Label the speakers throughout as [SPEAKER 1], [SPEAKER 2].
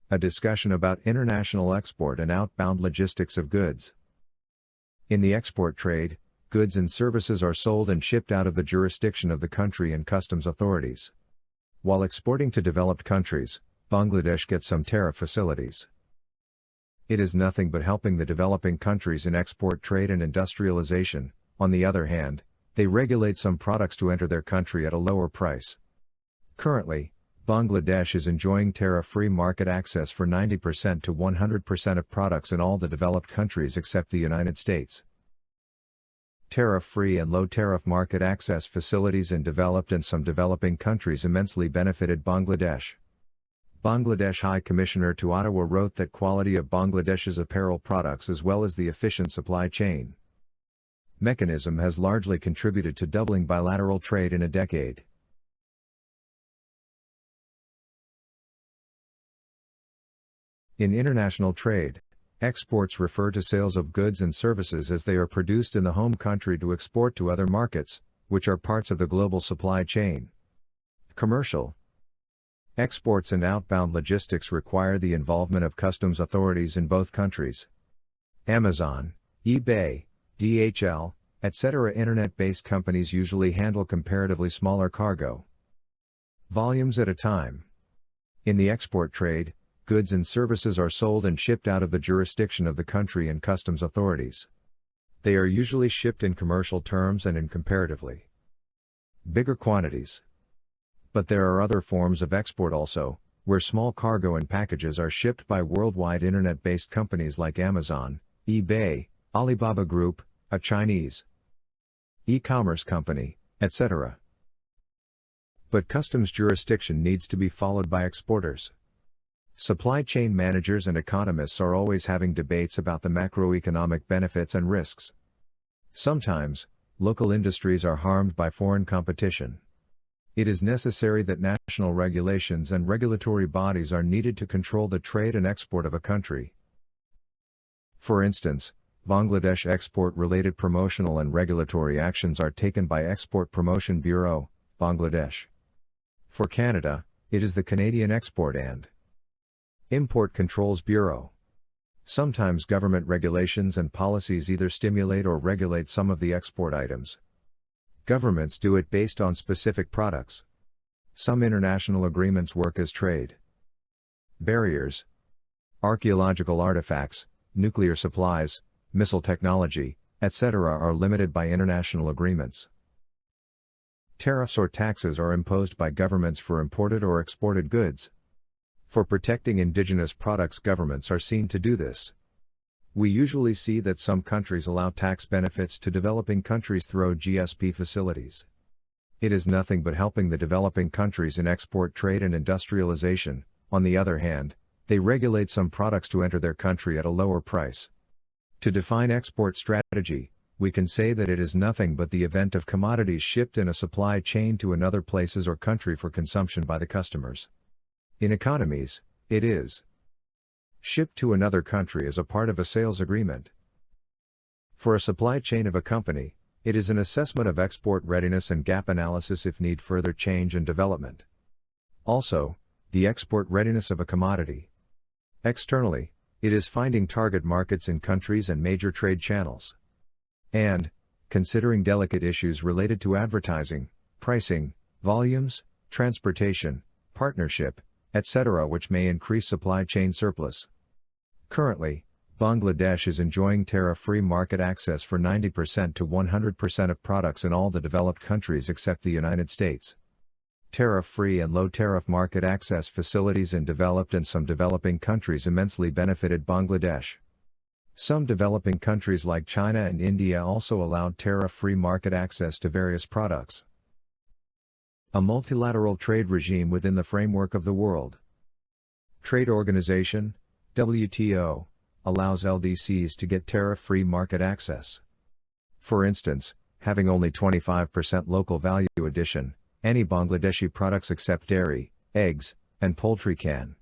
[SPEAKER 1] A discussion about international export and outbound logistics of goods. In the export trade, goods and services are sold and shipped out of the jurisdiction of the country and customs authorities. While exporting to developed countries, Bangladesh gets some tariff facilities. It is nothing but helping the developing countries in export trade and industrialization. On the other hand, they regulate some products to enter their country at a lower price. Currently, Bangladesh is enjoying tariff-free market access for 90% to 100% of products in all the developed countries except the United States. Tariff-free and low-tariff market access facilities in developed and some developing countries immensely benefited Bangladesh. Bangladesh High Commissioner to Ottawa wrote that quality of Bangladesh's apparel products as well as the efficient supply chain mechanism has largely contributed to doubling bilateral trade in a decade. In international trade, exports refer to sales of goods and services as they are produced in the home country to export to other markets, which are parts of the global supply chain. Commercial exports and outbound logistics require the involvement of customs authorities in both countries. Amazon, eBay, DHL, etc. Internet-based companies usually handle comparatively smaller cargo volumes at a time. In the export trade, goods and services are sold and shipped out of the jurisdiction of the country and customs authorities. They are usually shipped in commercial terms and in comparatively bigger quantities. But there are other forms of export also, where small cargo and packages are shipped by worldwide internet-based companies like Amazon, eBay, Alibaba Group, a Chinese e-commerce company, etc. But customs jurisdiction needs to be followed by exporters. Supply chain managers and economists are always having debates about the macroeconomic benefits and risks. Sometimes, local industries are harmed by foreign competition. It is necessary that national regulations and regulatory bodies are needed to control the trade and export of a country. For instance, Bangladesh export-related promotional and regulatory actions are taken by Export Promotion Bureau, Bangladesh. For Canada, it is the Canadian Export and Import Controls Bureau. Sometimes government regulations and policies either stimulate or regulate some of the export items. Governments do it based on specific products. Some international agreements work as trade barriers. Archaeological artifacts, nuclear supplies, missile technology, etc. are limited by international agreements. Tariffs or taxes are imposed by governments for imported or exported goods. For protecting indigenous products, governments are seen to do this. We usually see that some countries allow tax benefits to developing countries through GSP facilities. It is nothing but helping the developing countries in export trade and industrialization. On the other hand, they regulate some products to enter their country at a lower price. To define export strategy, we can say that it is nothing but the event of commodities shipped in a supply chain to another places or country for consumption by the customers. In economies, it is shipped to another country as a part of a sales agreement. For a supply chain of a company, it is an assessment of export readiness and gap analysis if need further change and development. Also, the export readiness of a commodity. Externally, it is finding target markets in countries and major trade channels. And, considering delicate issues related to advertising, pricing, volumes, transportation, partnership, etc. which may increase supply chain surplus. Currently, Bangladesh is enjoying tariff-free market access for 90% to 100% of products in all the developed countries except the United States. Tariff-free and low-tariff market access facilities in developed and some developing countries immensely benefited Bangladesh. Some developing countries like China and India also allowed tariff-free market access to various products. A multilateral trade regime within the framework of the World Trade Organization, WTO, allows LDCs to get tariff-free market access. For instance, having only 25% local value addition, any Bangladeshi products except dairy, eggs, and poultry can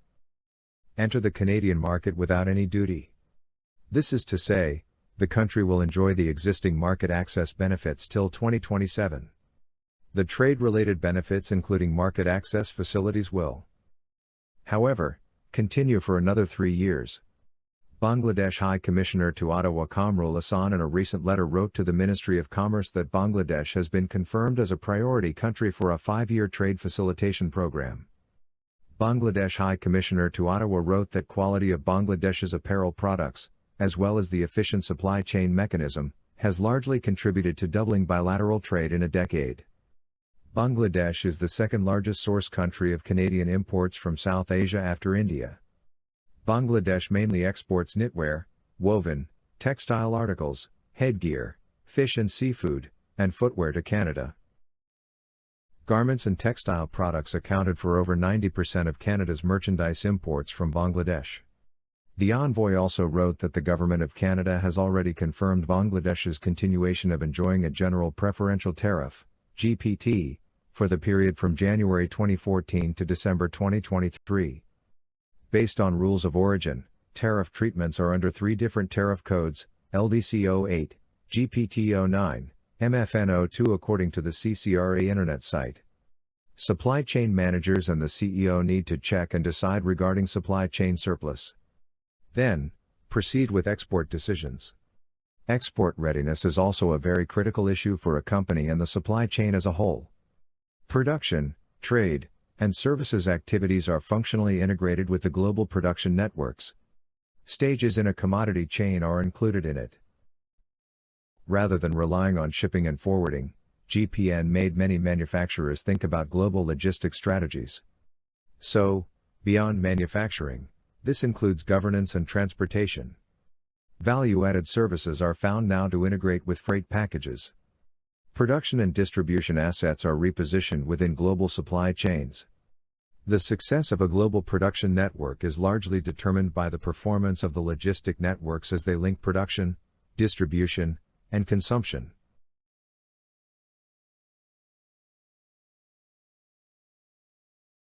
[SPEAKER 1] enter the Canadian market without any duty. This is to say, the country will enjoy the existing market access benefits till 2027. The trade-related benefits including market access facilities will, however, continue for another 3 years. Bangladesh High Commissioner to M.Ikramullah in a recent letter wrote to the Ministry of Commerce that Bangladesh has been confirmed as a priority country for a 5-year trade facilitation program. Bangladesh High Commissioner to Ottawa wrote that quality of Bangladesh's apparel products, as well as the efficient supply chain mechanism, has largely contributed to doubling bilateral trade in a decade. Bangladesh is the second largest source country of Canadian imports from South Asia after India. Bangladesh mainly exports knitwear, woven, textile articles, headgear, fish and seafood, and footwear to Canada. Garments and textile products accounted for over 90% of Canada's merchandise imports from Bangladesh. The envoy also wrote that the Government of Canada has already confirmed Bangladesh's continuation of enjoying a General Preferential Tariff, GPT, for the period from January 2014 to December 2023. Based on rules of origin, tariff treatments are under 3 different tariff codes, LDC 08, GPT 09, MFN 02 according to the CCRA Internet site. Supply chain managers and the CEO need to check and decide regarding supply chain surplus. Then, proceed with export decisions. Export readiness is also a very critical issue for a company and the supply chain as a whole. Production, trade, and services activities are functionally integrated with the global production networks. Stages in a commodity chain are included in it. Rather than relying on shipping and forwarding, GPN made many manufacturers think about global logistics strategies. So, beyond manufacturing, this includes governance and transportation. Value-added services are found now to integrate with freight packages. Production and distribution assets are repositioned within global supply chains. The success of a global production network is largely determined by the performance of the logistic networks as they link production, distribution, and consumption.